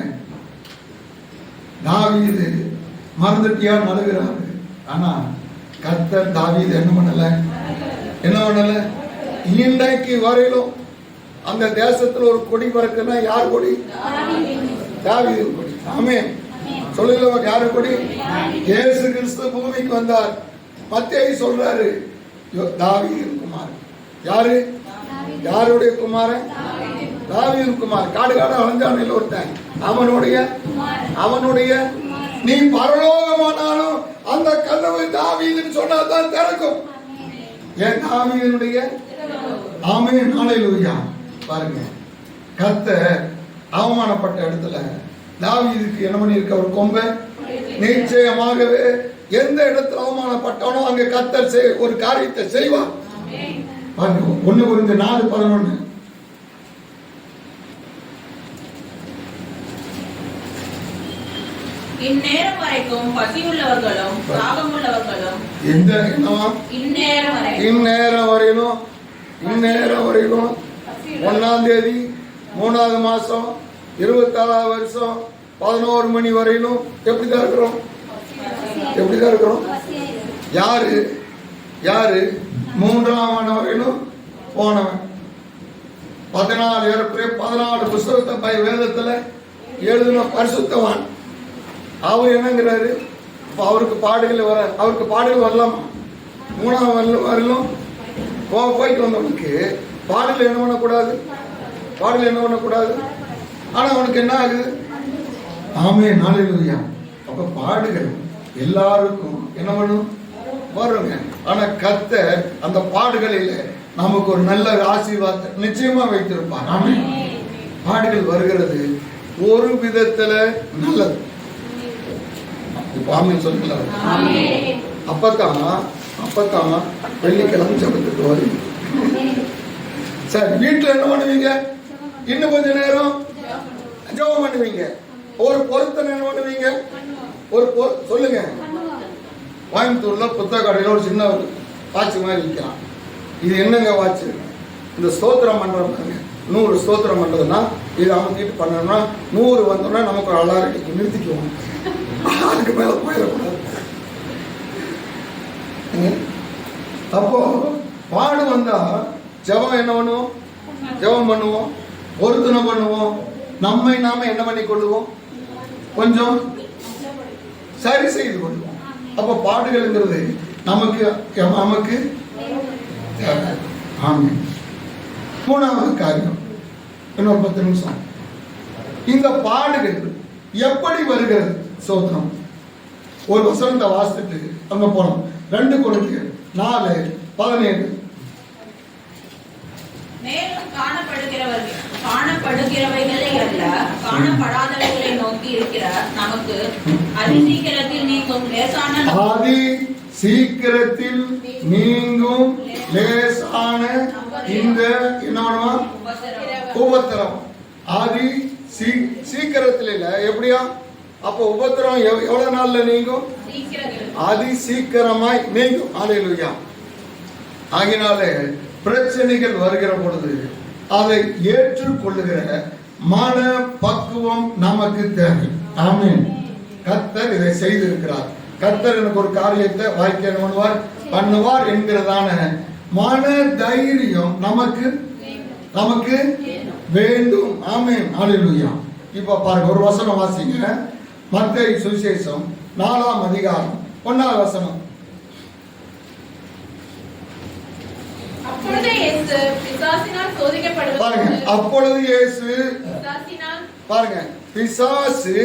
S1: தாவீது மறந்துட்டியா அழுகிறாரு. ஆனா கர்த்தர் தாவீது என்ன பண்ணல, இன்றைக்கு வரையிலும் அந்த தேசத்துல ஒரு கொடி பறக்குன்னா யார் கொடி? தாவீது கொடி. ஆமென். சொல்லுங்க, யாரு கொடி? இயேசு கிறிஸ்து பூமிக்கு வந்தார். மத்தேயு சொல்றாரு, தாவீதின் குமாரன். யாருடைய குமாரன்? தாவீதின் குமாரன். காடு அலைஞ்சானில் ஒருத்தன், அவனுடைய நீ பரலோகமானாலும் அந்த கதவு தாவீதுன்னு சொன்னாதான் திறக்கும். ஏன் தாவீதினுடைய? ஆமென், ஹல்லேலூயா. பாருங்க, கர்த்தர் அவமானப்பட்ட இடத்துல தாவீதுக்கு என்ன பண்ணிருக்க? ஒரு கொம்பை. நிச்சயமாகவே எந்த இடத்துல அவமானப்பட்டானோ அங்க கர்த்தர் ஒரு காரியத்தை செய்வார். 1 Corinthians 4:11.
S2: இந்நேரம் வரைக்கும் பசியுள்ளவர்களும் தாகமுள்ளவர்களும்,
S1: இந்நேரம் வரையிலும் 1ஆம் தேதி 3ஆவது மாசம் 27ஆவது வருஷம் 11 மணி வரையிலும் எப்படிதான் இருக்கிறோம்? யாரு 3ஆம் வரையிலும் போனவன் 14 புஸ்தகத்தை வேதத்துல எழுதின பரிசுத்தவான். அவர் என்னங்கிறாரு? அவருக்கு பாடுகள் வரலாமா? 3ஆம் வரலும் போயிட்டு வந்தவனுக்கு பாடல் என்ன பண்ணக்கூடாது? ஆனா அவனுக்கு என்ன ஆகுது? ஆமென், ஹல்லேலூயா. அப்ப பாடுகள் எல்லாருக்கும் என்ன பண்ணும்? வருங்க. ஆனா கர்த்தர் அந்த பாடுகளில் நமக்கு ஒரு நல்ல ஆசீர்வாதத்தை நிச்சயமா வைத்திருப்பார். ஆமென். பாடுகள் வருகிறது ஒரு விதத்துல நல்லது. ஆமென் சொல்லுங்க. அப்பதான் வெள்ளிக்கிழமை ஜெபத்துக்கு வருவீங்க. சரி, வீட்டுல என்ன பண்ணுவீங்க? இன்னும் கொஞ்ச நேரம் ஜெபம் பண்ணுவீங்க. ஒரு பொருத்தனை என்ன பண்ணுவீங்க? சொல்லுங்க. கோயம்புத்தூர்ல புத்தக கடையில ஒரு சின்ன வாட்ச் மாதிரி விற்கிறான். இது என்னங்க வாட்ச்? இந்த ஸ்தோத்திரம் பண்றோம். 100 ஸ்தோத்திரம் பண்றதுன்னா இதை அமுத்திட்டு பண்ணணும்னா 100 வந்தோம்னா நமக்கு ஒரு அலாரம் அடிக்கும், நிறுத்திக்குவோம். அதுக்கு மேல போயிடக்கூடாது. அப்போ பாடு வந்தா ஜெபம் என்ன பண்ணுவோம்? ஜெபம் பண்ணுவோம், பொருத்தனை பண்ணுவோம், நம்மை நாம என்ன பண்ணி கொள்ளுவோம்? கொஞ்சம் சரி செய்து கொள்வோம். அப்ப பாடுகள்ங்கிறது நமக்கு ஆமென். 3ஆவது காரியம், இன்னொரு 10 நிமிஷம். இந்த பாடுகள் எப்படி வருகிறது? சோத்திரம். ஒரு வசனத்தை வாசித்துட்டு அங்க போனோம். 2 Corinthians 4:17.
S2: மேலும் காணப்படுகிறவைகளை அல்ல, காணப்படாதவைகளை நோக்கி இருக்கிற நமக்கு அதிசீக்கிரத்தில் நீங்கும் லேசான இந்த உபத்திரம். ஆதி சீக்கிரத்தில் இல்ல, எப்படியா? அப்ப உபத்திரம் எவ்வளவு நாள்ல நீங்கும்? அதி சீக்கிரமாய் நீங்கும். ஹல்லேலூயா. ஆகினாலே பிரச்சனைகள் வருகிற பொழுது அதை ஏற்றுக்கொள்ளுகிற மன பக்குவம் நமக்கு தேவை. ஆமென். கர்த்தர் இதை செய்திருக்கிறார். கர்த்தர் எனக்கு ஒரு காரியத்தை வாய்க்க பண்ணுவார் என்கிறதான மன தைரியம் நமக்கு வேண்டும். ஆமென், ஹல்லேலூயா. இப்ப பாருங்க, ஒரு வசனம் வாசிங்க. மத்தேயு சுவிசேஷம் 4ஆம் அதிகாரம் 1ஆவது வசனம். அப்பொழுது இயேசு பிசாசினால் சோதிக்கப்படுவார்.
S1: பாருங்க, அப்பொழுது இயேசு பாருங்க, பிசாசு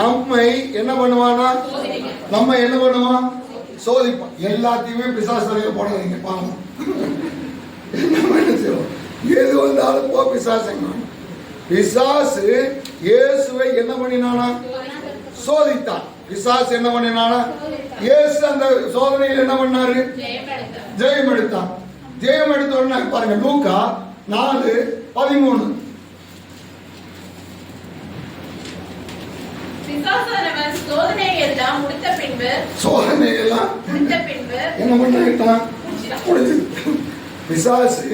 S1: நம்மை என்ன பண்ணுவானா? நம்ம என்ன பண்ணுவான்? சோதிப்பான். எல்லாத்தையுமே பிசாசு வரையில போடாதீங்க, பாவம். என்ன செய்வோம்? எது வந்தாலும் போ பிசாசு. பிசாசு இயேசுவை என்ன பண்ணினானா? சோதித்தான். பிசாசு என்ன பண்ணினானா? இயேசு அந்த சோதனையில் என்ன பண்ணாரு? ஜெயம் எடுத்தான். ஜெயம் எடுத்த உடனே பாருங்க, லூக்கா 4:13.
S2: பிசாசானவன் சோதனையை எல்லாம் முடித்த பின்பு
S1: என்ன பண்ணிட்டான்? முடிஞ்சது. பிசாசு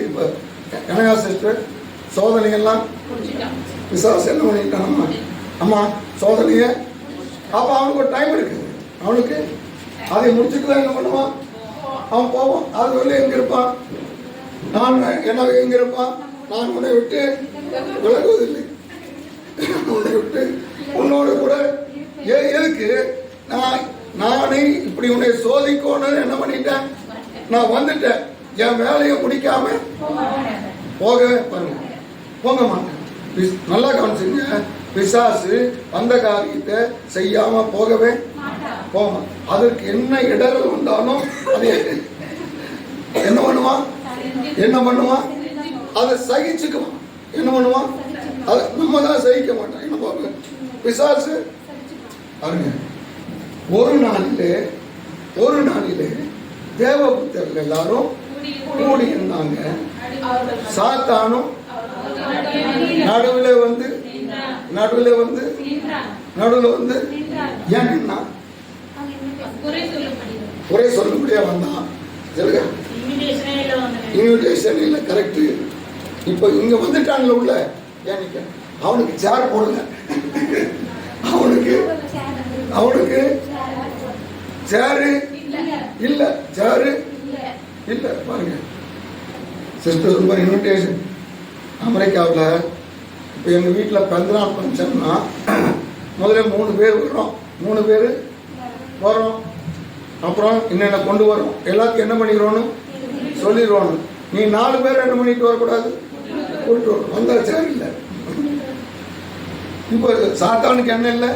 S1: கனகா சிஸ்டர் சோதனை எல்லாம் பிசாசு என்ன பண்ணிட்டான்? அம்மா சோதனைய அப்ப அவனுக்கு ஒரு டைம் இருக்குது. அவனுக்கு அதை முடிச்சுட்டு தான் என்ன பண்ணுவான்? அவன் போவான். அது வெளியே எங்க இருப்பான்? நான் என்ன எங்க இருப்பான்? நான் உன்னை விட்டு விலகுவதில்லை, உன்னை விட்டு உன்னோடு கூட. எதுக்கு? நானே இப்படி உன்னை சோதிக்கணும்னு என்ன பண்ணிட்டேன்? நான் வந்துட்டேன். என் வேலையை முடிக்காம போகவே போக மாட்டேன். நல்லா கவனிச்சுங்க, பிசாசு அந்த காரியத்தை செய்யாம போகவே போக. அதற்கு என்ன இடர்கள் வந்தாலும் அது என்ன பண்ணுவான்? என்ன பண்ணுவான்? அதை சகிச்சுக்குவான். என்ன பண்ணுவான்? அதை நம்ம தான் சகிக்க மாட்டோம். என்ன போக பிசாசு பாருங்க. ஒரு நாளிலே தேவபுத்தர்கள் எல்லாரும் கூடி இருந்தாங்க. சாத்தானும் நடுவில் வந்து ஏன்னா குறை சொல்லும்படியா வந்தான். இன்விடேஷன் இல்லை. கரெக்ட். இப்ப இங்க வந்துட்டாங்கள உள்ள. ஏன் அவனுக்கு சேர் போடுங்க. அவனுக்கு சேரு இல்ல. சேரு இல்ல. பாருங்க சிஸ்டர், ரொம்ப இன்விடேஷன். அமெரிக்காவில் இப்போ எங்கள் வீட்டில் பிறந்தநாள் ஃபங்க்ஷன்னா முதல்ல 3 பேர் வரோம். 3 பேர் வரோம். அப்புறம் என்னென்ன கொண்டு வரோம் எல்லாத்தையும் என்ன பண்ணிக்கிறோன்னு சொல்லிடுவோம். நீ 4 பேர் என்ன பண்ணிட்டு வரக்கூடாது, கூப்பிட்டு வரணும். வந்தால் சேர் இல்லை. இப்போ சாத்தானுக்கு என்ன இல்லை?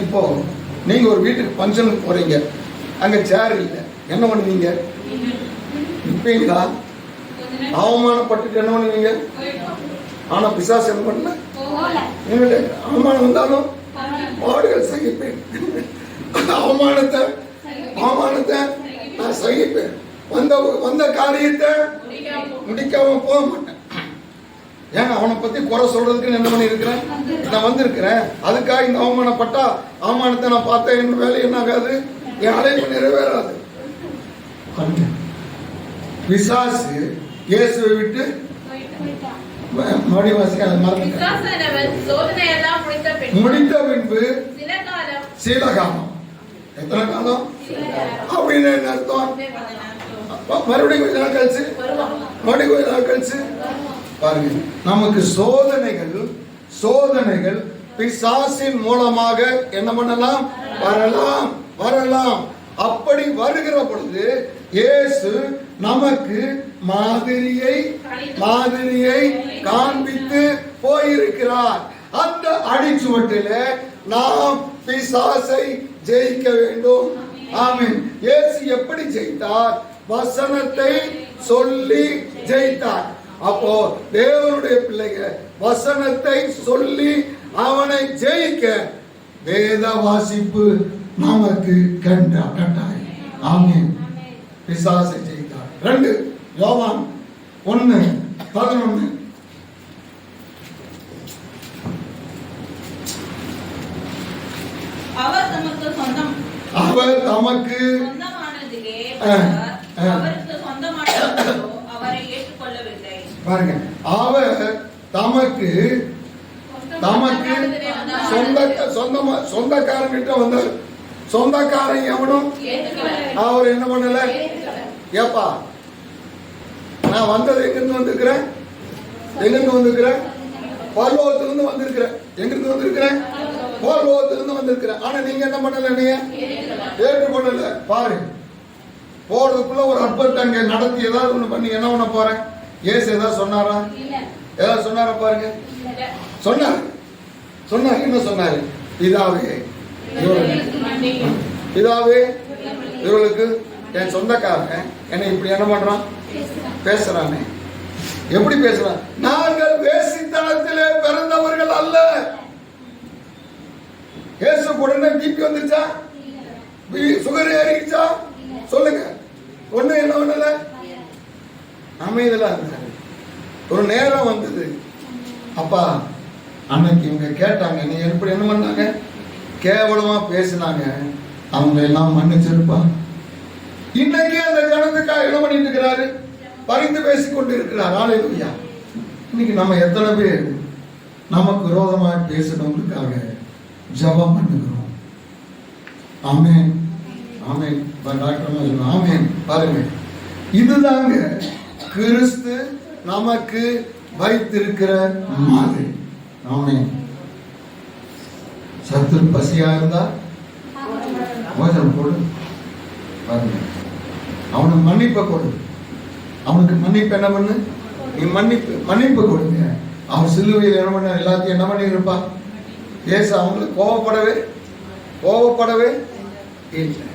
S1: இப்போ நீங்கள் ஒரு வீட்டுக்கு ஃபங்க்ஷனுக்கு போகிறீங்க, அங்கே சேர் இல்லை. என்ன பண்ணுவீங்க? நிற்பீங்களா? அவமானப்பட்டுட்டு என்ன பண்ணுவீங்க? ஆனா பிசாசு என்ன பண்ணல? அவமானம் வந்தாலும் பாடுகள் சகிப்பேன். அவமானத்தை நான் சகிப்பேன். வந்த காரியத்தை முடிக்காம போக மாட்டேன். ஏங்க அவனை பத்தி குறை சொல்றதுக்கு என்ன பண்ணி இருக்கிறேன்? நான் வந்திருக்கிறேன். அதுக்காக இந்த அவமானப்பட்டா அவமானத்தை நான் பார்த்தேன், என் வேலை என்ன ஆகாது, என் அழைப்பு நிறைவேறாது. பிசாசு இயேசுவை விட்டு முடித்த பின்பு சில காலம். எத்தனை காலம் அப்படின்னு என்ன அர்த்தம்? மறுபடியும் கொஞ்ச நாள் கழிச்சு, மறுபடியும் கொஞ்ச நாள் கழிச்சு. பாருங்க, நமக்கு சோதனைகள் பிசாசின் மூலமாக என்ன பண்ணலாம்? வரலாம். அப்படி வருகிற பொழுது இயேசு நமக்கு மாதிரியை காண்பித்து போயிருக்கிறார். அந்த அடிச்சுவட்டில நாம் பிசாசை ஜெயிக்க வேண்டும். ஆமென். இயேசு எப்படி ஜெயித்தார்? வசனத்தை சொல்லி ஜெயித்தார். அப்போ தேவனுடைய பிள்ளைகள் வசனத்தை சொல்லி அவனை ஜெயிக்க வேத வாசிப்பு நமக்கு கட்டாயம். ஆமென். பிசாசை ஜெயித்தார். 2 யோவான் 1:11.
S2: அவர் தமக்கு சொந்தமானதிலே அவருக்கு சொந்தமானதோ அவரை ஏற்றுக்கொள்ளவில்லை.
S1: பாருங்க, அவர் தமக்கு சொந்தக்காரன் கிட்ட வந்தார். சொந்தக்காரன் எவனும் அவர் என்ன பண்ணல? ஏப்பா நான் வந்தது எங்கிருந்து வந்திருக்கிறேன்? பரலோகத்திலிருந்து வந்திருக்கிறேன். எங்கிருந்து வந்திருக்கிறேன்? பரலோகத்திலிருந்து வந்திருக்கிறேன். ஆனா நீங்க என்ன பண்ணல? நீங்க ஏற்றுக்கொள்ளல. பாரு, போறதுக்குள்ள ஒரு அற்புதத்தை அங்க நடத்தி ஏதாவது ஒண்ணு பண்ணி என்ன பண்ண போறேன்? இயேசு ஏதாவது சொன்னாரா? ஏதாவது சொன்னாரா? பாருங்க, சொன்னார். என்ன சொன்னாரு? பிதாவே இவர்களுக்கு என் சொந்தக்காரன் என்னை இப்படி என்ன பண்றான்? பேசுறானே. எப்படி பேசுறான்? நாங்கள் வேசித்தனத்திலே பிறந்தவர்கள் அல்ல. இயேசு உடனே பிபி வந்துச்சா? சுகர் ஏறிச்சா? சொல்லுங்க. ஒண்ணு என்ன பண்ணல, அமைதலா இருந்தாரு. ஒரு நேரம் வந்தது, அப்பா அன்னைக்கு இவங்க கேட்டாங்க, நீ எப்படி என்ன பண்ணாங்க, கேவலமா பேசினாங்க, அவங்க எல்லாம் மன்னிச்சிருப்பா. இன்னைக்கு அந்த ஜனத்துக்காக என்ன பண்ணிட்டு இருக்கிறாரு? பரிந்து பேசிக் கொண்டு இருக்கிறார். ஹல்லேலூயா. இன்னைக்கு நம்ம எத்தனை பேர் நமக்கு விரோதமாக பேசினவங்களுக்காக ஜெபம் பண்ணுகிறோம்? ஆமென், ஆமென். டாக்டர் ஆமென். பாருங்க, இதுதாங்க கிறிஸ்து நமக்கு வைத்திருக்கிற மாதிரி. ஆமென். சத்துரு பசியா இருந்தா போஜனம் போடு, பாருங்க. அவனுக்கு மன்னிப்பை கொடு. அவனுக்கு மன்னிப்பு என்ன பண்ணு? நீ மன்னிப்பு கொடுங்க. அவன் சிலுவையில் என்ன பண்ண எல்லாத்தையும் என்ன பண்ணி இருப்பா? ஏசு அவங்களுக்கு கோபப்படவே இல்லை.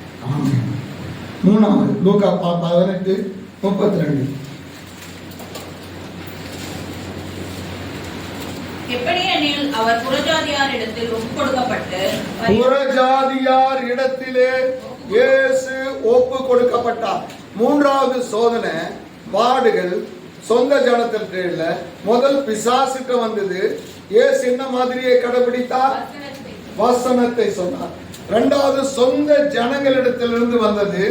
S1: மூணாவது லூக்கா 18:32.
S2: எப்படியெனில் அவர் புறஜாதியார் இடத்தில் ஒப்பு கொடுக்கப்பட்டு,
S1: புறஜாதியார் இடத்திலே இயேசு ஒப்பு கொடுக்கப்பட்டார். மூன்றாவது சோதனை பாடுகள் சொந்த ஜனத்திற்கு இல்ல, முதல் பிசாசுக்கு வந்தது. இயேசு என்ன மாதிரியை கடைபிடித்தார்? வசனத்தை சொன்னார். இரண்டாவது சொந்த ஜனங்களிடத்திலிருந்து வந்தது.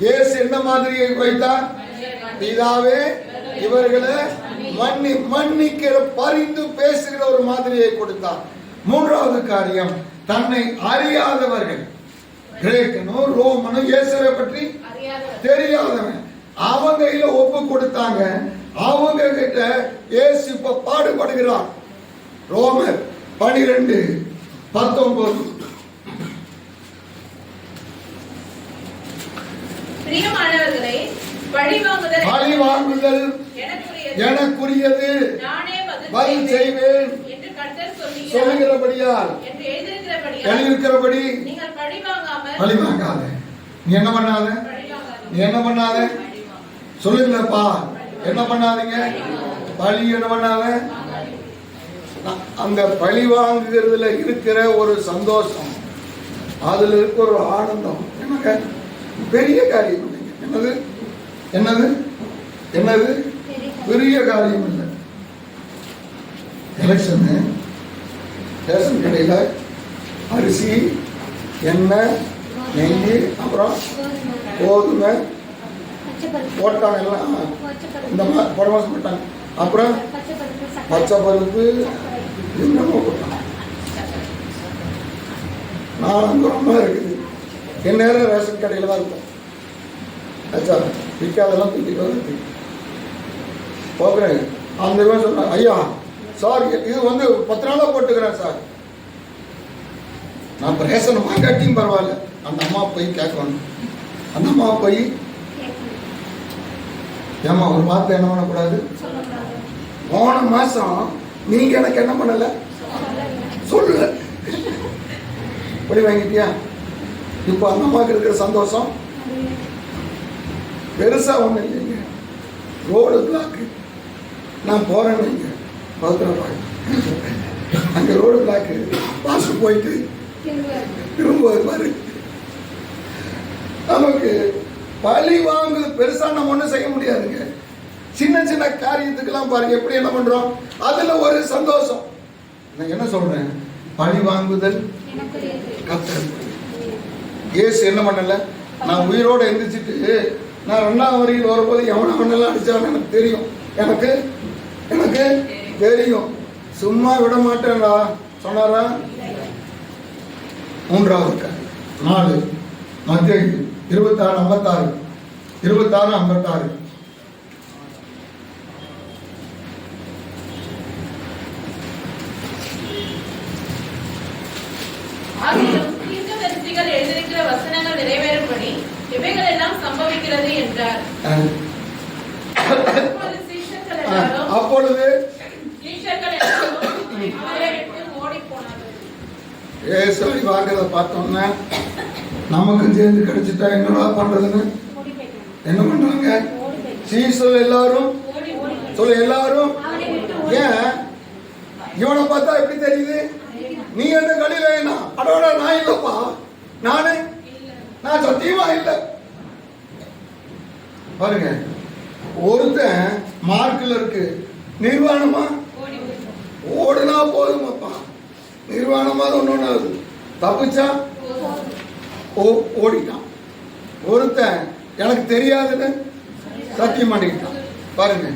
S1: இயேசு என்ன மாதிரியை வைத்தார்? பிதாவே இவர்களை மன்னிக்கிற பரிந்து பேசுகிற ஒரு மாதிரியை கொடுத்தார். மூன்றாவது காரியம், தன்னை அறியாதவர்கள், கிரேக்கனோ ரோமனோ இயேசுவை பற்றி தெரியாதவன், அவங்க கையில ஒப்பு கொடுத்தாங்க. அவங்க கிட்ட இயேசு இப்ப பாடுபடுகிறார். ரோமர் 12:19.
S2: பிரியமானவர்களே, பழி வாங்குதல்
S1: எனக்குரியது, நானே பதில் செய்வேன்
S2: என்று கர்த்தர்
S1: சொல்லுகிறபடியால் எழுதியிருக்கிறபடி பழி வாங்காத. நீ என்ன பண்ணாத? சொல்லுங்களப்பா, என்ன பண்ணாதீங்க? பழி என்ன பண்ணாத? அந்த பழி வாங்குகிறதுல இருக்கிற ஒரு சந்தோஷம், அதுல இருக்க ஒரு ஆனந்தம் எனக்கு பெரிய காரியம் இல்லைங்க. என்னது பெரிய காரியம் இல்லை. ரேஷன் கடையில அரிசி, எண்ணெய், நெய், அப்புறம் கோதுமை போட்டாங்க, எல்லாம் இந்த மாதிரி பரமாசம் போட்டாங்க. அப்புறம் பச்சை பருப்பு என்னமோ போட்டாங்க. 4 ரூபா இருக்குது. என் நேரம் ரேஷன் கடையில் தான் இருக்கும். ஆச்சா, விற்காதெல்லாம் தூக்கிட்டு வருது போக்குறேன். அந்த ரூபா சொன்னாங்க, ஐயா சார் இது 10 நாளாக போட்டுக்கிறேன் சார். நான் இப்போ ரேஷன் வாங்காட்டியும் பரவாயில்ல, அந்த அம்மா போய் கேட்கணும். அந்த அம்மா போய், ஏமா ஒரு வார்த்தை என்ன பண்ணக்கூடாது? போன மாசம் நீங்க எனக்கு என்ன பண்ணல சொல்லல, படி வாங்கிட்டியா? இப்போ அந்த அம்மாவுக்கு இருக்கிற சந்தோஷம் பெருசா ஒண்ணு இல்லைங்க. ரோடு பிளாக், நான் போறேன் வைங்க, அங்க ரோடு பிளாக், பாஸ் போயிட்டு திரும்ப பாரு. நமக்கு பழி வாங்குது பெருசா நம்ம ஒண்ணும் செய்ய முடியாதுங்க. சின்ன சின்ன காரியத்துக்கெல்லாம் பாருங்க எப்படி என்ன பண்றோம், அதுல ஒரு சந்தோஷம். நான் என்ன சொல்றேன், பழி வாங்குதல் கர்த்தர். இயேசு என்ன பண்ணல, நான் உயிரோட எந்திரிச்சிட்டு நான் 2ஆம் வரியில் வரும்போது எவனெல்லாம் அடிச்சான்னு எனக்கு தெரியும், எனக்கு தெரியும், சும்மா விட மாட்டேன்டா சொன்னாரா? 3வது 4 மத்தேயு 26:56 26:56.
S2: எழுதியிருக்கிற வசனங்கள் நிறைவேறும்படி இவைகள் எல்லாம் சம்பவிக்கிறது என்றார்.
S1: அப்பொழுது ஏசாரி வாக்குறத பார்த்தோம்னா நமக்கு சேர்ந்து கிடைச்சிட்டா என்னடா பண்றதுன்னு என்ன பண்றாங்க? சீசல் எல்லாரும் சொல்லு எல்லாரும். ஏன் இவனை பார்த்தா எப்படி தெரியுது? நீ என்ன கலிலேயனா? அடோட நான் இல்லப்பா, நான் சத்தியமா இல்லை. பாருங்க, ஒருத்தன் மார்க்ல இருக்கு, நிர்வாணமா ஓடுனா போதுமாப்பா, நிர்வாணமா ஒண்ணு தப்பிச்சா ஓடிட்டான். ஒருத்தன் எனக்கு தெரியாதுன்னு சத்தியம் பண்ணிக்கிட்டான். பாருங்க,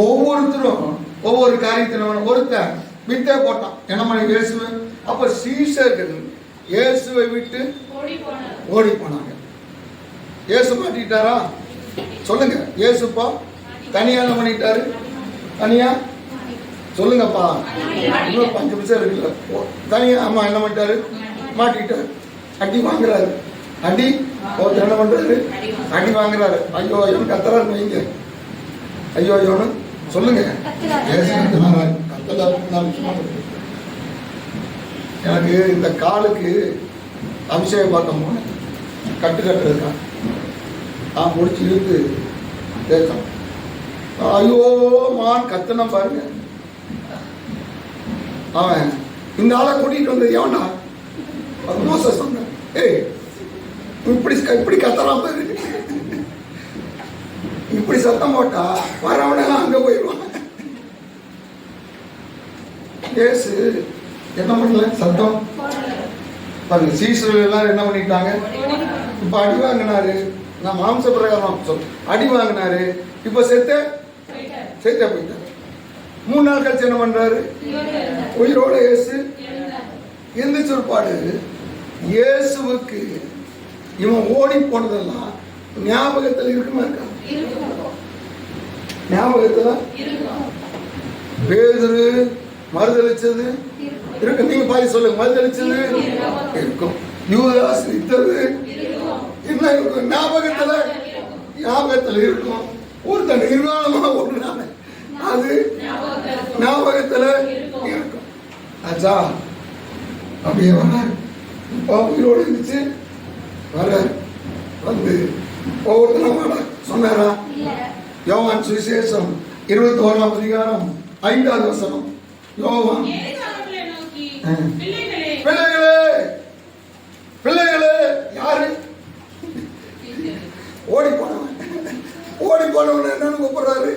S1: ஒவ்வொருத்தரும் ஒவ்வொரு காரியத்திலும் ஒருத்தன் வித்தே போட்டான். என்ன பண்ணி இயேசுவை. அப்ப சீஷர்கள் இயேசுவை விட்டு ஓடி போனாங்க. இயேசு மாட்டிட்டாரா? சொல்லுங்க. இயேசுப்பா தனியா என்ன பண்ணிட்டாரு? தனியா சொல்லுங்கப்பா, இன்னும் 5 நிமிஷம் இருக்குல்ல. தனியா ஆமா என்ன பண்ணிட்டாரு? மாட்டிட்டாரு. அடி வாங்குறாரு. அடி ஒருத்தர் என்ன பண்றாரு? அடி வாங்குறாரு. ஐயோ ஐயோன்னு கத்துறாரு வைங்க. ஐயோ ஐயோன்னு சொல்லுங்க. எனக்கு இந்த காலுக்கு அபிஷேகம் பார்க்க போனேன். கட்டுறதுக்கான் முடிச்சு இழுத்து தேய்ச்சான். ஐயோ மான் கத்தனம் பாருங்க. அவன் இந்த ஆளை கூட்டிட்டு வந்தது எவனா? மோசஸ் சொன்னான். ஏய் இப்படி கத்தலாம் பாரு, இப்படி சத்தம் போட்டா வரவனெல்லாம் அங்க போயிடுவான். இயேசு என்ன பண்ணல? சத்தம் பாருங்க. சீசர்கள் எல்லாரும் என்ன பண்ணிட்டாங்க? இப்ப அடி வாங்கினாரு. நான் மாம்ச பிரகாரம் சொல் அடி வாங்கினாரு. இப்ப செத்த போயிட்டாரு. 3 நாள் கழிச்சு என்ன பண்றாரு? உயிரோட இயேசு எந்திரிச்சிருப்பாடு. இயேசுவுக்கு இவன் ஓடி போனதெல்லாம் ஞாபகத்தில் இருக்குமா இருக்கா? ஞாபகத்துல பேதுரு மறுதளிச்சது இருக்கு. நீங்க பாதி சொல்லுங்க. மறுதளிச்சது இருக்கும். யூதாஸ் வித்தது என்ன இருக்கும்? ஞாபகத்துல இருக்கும். ஒருத்தன் நிர்வாணமா ஓடுனான அது ஞாபகத்துல இருக்கும். ஆச்சா அப்படியே வர்றாரு. உயிரோடு இருந்துச்சு வர்றாரு. வந்து ஒவ்வொருத்தனமாடா சொன்னாரா? யோவான் சுவிசேஷம் 21ஆம் அதிகாரம் 5வது வசனம். யோவான் பிள்ளைகளே யாரு? ஓடி போனவன் என்னன்னு கூப்பிடுறாரு?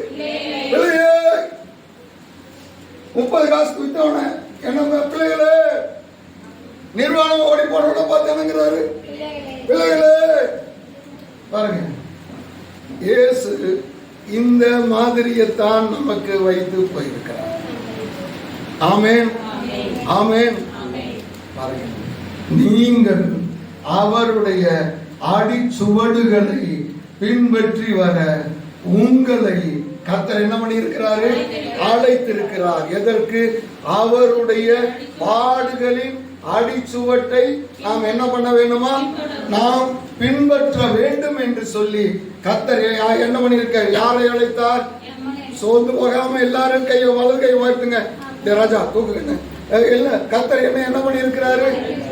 S1: பிள்ளையே. 30 காசுக்கு வித்தவன என்ன பிள்ளைகளே. நிர்வாணம் ஓடி போனவன பார்த்து என்னங்கிறாரு? பிள்ளைகளே. பாருங்க, இயேசு இந்த மாதிரியத்தான் நமக்கு வைத்து போயிருக்கிறார். ஆமென், ஆமென். பாருங்க, நீங்கள் அவருடைய அடிச்சுவடுகளை பின்பற்றி வர உங்களை கர்த்தர் என்ன பண்ணி இருக்கிறாரு? அழைத்திருக்கிறார். எதற்கு? அவருடைய பாடுகளின் அடிச்சுவட்டை நாம் என்ன பண்ண வேண்டுமா? நாம் பின்பற்ற வேண்டும் என்று சொல்லி கர்த்தர் என்ன பண்ணியிருக்கார்? யாரை அழைத்தார்? சோர்ந்து போகாம எல்லாரும் கையை வலது கை உயர்த்துங்க. ராஜா தூக்குங்க. கர்த்தர் என்ன பண்ணி இருக்கிறாரு?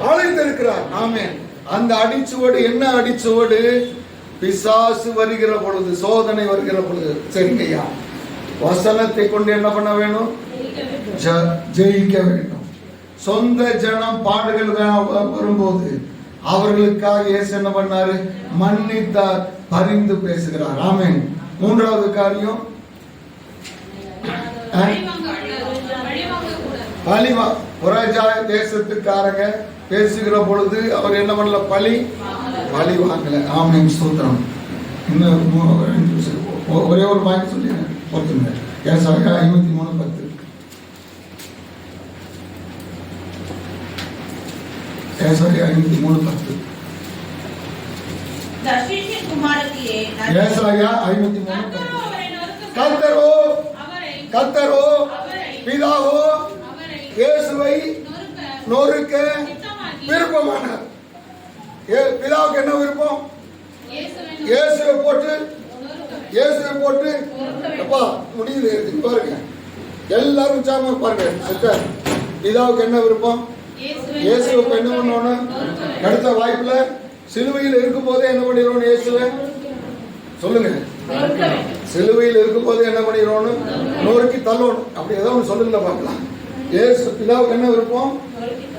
S1: அழைத்திருக்கிறார். ஆமென். அந்த அடிச்சுவடு என்ன அடிச்சுவடு? பிசாசு வருகிற பொழுது, சோதனை வருகிற பொழுது, சரிங்கய்யா, வசனத்தை கொண்டு என்ன பண்ண வேணும்? ஜெயிக்க வேண்டும். சொந்த ஜனம் பாடுகள் வரும்போது அவர்களுக்காக இயேசு என்ன பண்ணாரு? மன்னித்தார், பரிந்து பேசுகிறார். ஆமென். 3வது காரியம் பழிவா. புறஜாய தேசத்துக்காரங்க பேசுகிற பொழுது அவர் என்ன பண்ணல? பழி வாங்கல. ஆமென், ஸ்தோத்திரம். இன்னும் ஒரே ஒரு வாங்கி சொல்லிடுங்க. பொறுத்துங்க. ஏசாயா 53:10. ஏசாயா 53:10. ஏசாயா 53:10. கர்த்தரோ பிதாவோ இயேசுவை நொறுக்க விருப்பமானார். பிதாவுக்கு என்ன விருப்பம்? இயேசுவை போட்டு அப்பா முடியுது பாருங்க. எல்லாரும் சாம பாருங்க. பிதாவுக்கு என்ன விருப்பம்? இயேசுவை என்ன பண்ணணும்? அடுத்த வாய்ப்புல சிலுவையில் இருக்கும் போதே என்ன பண்ணிடணும்? இயேசுவை சொல்லுங்க.
S2: நொறுக்க வேண்டும்.
S1: சிலுவையில் இருக்கும்போது என்ன பண்ணிடணும்? நொறுக்கி தள்ளணும். அப்படி ஏதோ ஒன்று சொல்லுங்கள பார்க்கலாம். இயேசு பிதாவுக்கு என்ன விருப்பம்?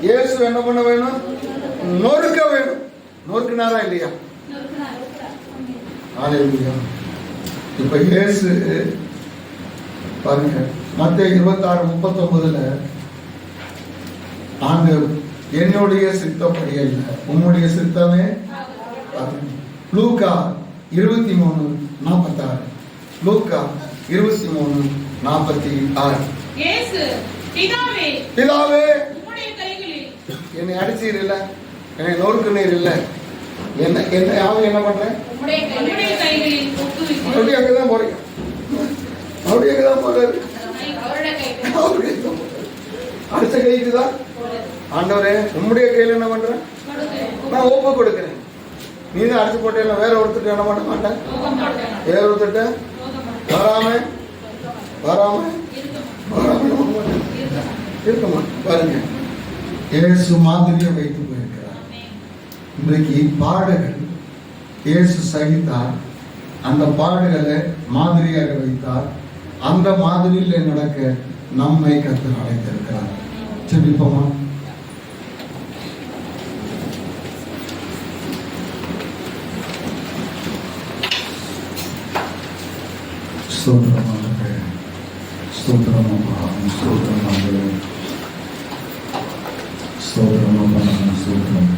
S1: இயேசு என்ன பண்ண வேணும்? நொறுக்க வேணும். நொறுக்கினாரா இல்லையா? ஹல்லேலூயா. இப்ப இயேசு பாருங்க, மத்தேயு 26:39 ஆண்டவர் என்னுடைய சித்தப்படி அல்ல உம்முடைய சித்தமே. லூக்கா 23:46. லூக்கா 23:46.
S2: இயேசு பிதாவே
S1: பிதாவே
S2: உம்முடைய கைகளில்
S1: என்னை அடிச்சீர் இல்ல, என்னை நொறுக்குனீர் இல்ல, என்ன என்ன அவங்க என்ன பண்றேன்?
S2: உம்முடைய கைகளில் ஒப்புவிக்கிறேன்.
S1: மறுபடியும் அங்கதான் போறீங்க. மறுபடியும் அங்கதான் போறாரு.
S2: அவருடைய கைகளில்
S1: அவருடைய கைக்கு தான் போறாரு. அடிச்ச கைக்கு தான் ஆண்டவரே உம்முடைய கையில என்ன பண்றேன்? நான் ஒப்பு கொடுக்கிறேன். நீ தான் அடிச்சு போட்டேன், வேற ஒருத்தர் என்ன பண்ண மாட்டேன். வேற ஒருத்தட்ட வராம வராம வராம இருக்க மாட்டேன். பாருங்க, இயேசு மாதிரியை வைத்து போயிருக்கிறார். இன்றைக்கு பாடுகள் இயேசு சகித்தார், அந்த பாடுகளை மாதிரியாக வைத்தார். அந்த மாதிரியில் நடக்க நம்மை கர்த்தர் அழைத்திருக்கிறார். ஜெபிப்போமா? ஸ்தோத்திரமாக ஸ்தோத்திரமாக ஸ்தோத்திரமாக ஸ்தோத்திரமாக ஸ்தோத்திரம்.